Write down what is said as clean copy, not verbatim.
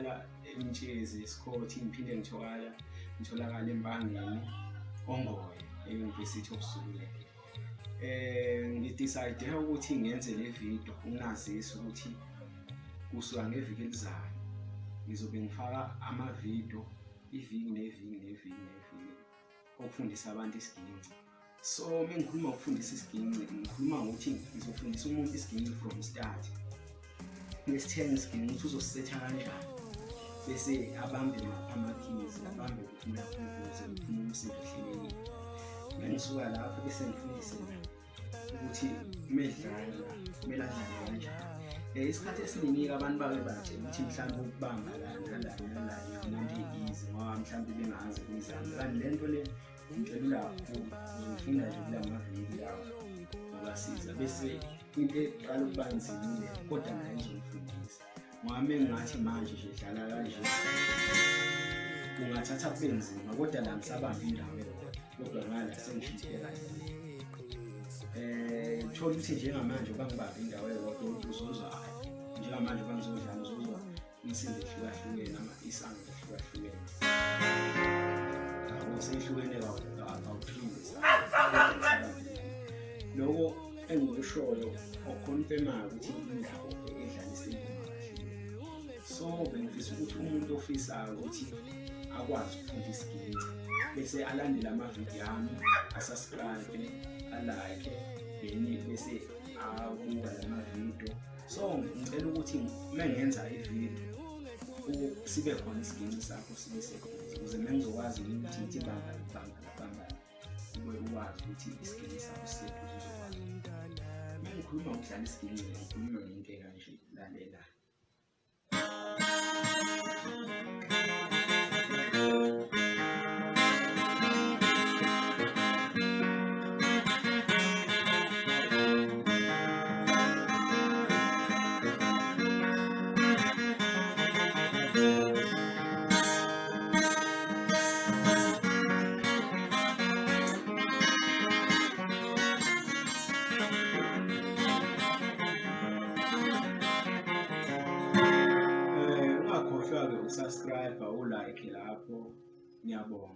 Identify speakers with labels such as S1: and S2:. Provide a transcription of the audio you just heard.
S1: ngihlala eMtshezi Isikhothi, ngiphinde ngitholakala eMpangeni Ongoye e-University of Sifunda. Ngidecide ukuthi ngenze le video ukunazisa ukuthi kusuka ngeviki elizayo ngizobe ngifaka ama-video iviki neviki okufundisa abantu isiginci. So mengikhuluma ukufundisa isiginci ngikhuluma ngokuthi ngizofundisa umuntu isiginci from start. Ngesithenga isiginci ukuthi uzosisetha kanjani bese abambe ama-keys, abambe ukuphumula ukuze kuphuma umsindo ohlelekile. Ngisuka lapho bese ngifundise ukuthi kumele adlale kanjani. Isikhathi esiningi abantu bake batshela ukuthi mhlawumbe ukubamba la ifinante easy ngoba mhlawumbe bengazi ukuyizama. Kanti le nto le intshelula kakhulu, uzofunda nje kula maviki lawo ngokasiza bese into eqala ukuba nzima kodwa naye ngizofundisa. Ngoba mengathi manje nje dlala kanje ungathatha kube nzima kodwa la ngisabamba indawo eyodwa kodwa ngala sengishinthe kahle. Thola ukuthi njengamanje bangibamba indawo eyodwa uzozwa njengamanje bangizodlala uzozwa imisindo ehlukahlukene ama-isang ehlukahlukene. Sehlukene kawu-3 loko engikushoyo okhonfemayo ukuthi indawo edlalisa ingoma kahle. So bengifisa ukuthi umuntu ofisayo ukuthi akwazi ukufunda isiginci bese alandele amavidiyo ami, asubscribe, alike, then bese abuka lamavidiyo. So ngicela ukuthi mengenza ividiyo sibe khona isiginci sakho sibe sekhona ukuze mengizokwazi ukuthi ngithi bamba ube ukwazi ukuthi isiginci sakho siseduze uzokwazi. Mengikhuluma ngokudlala isiginci ngikhuluma ngento kanje, lalela. Subscribe, ulike lapho. Ngiyabonga.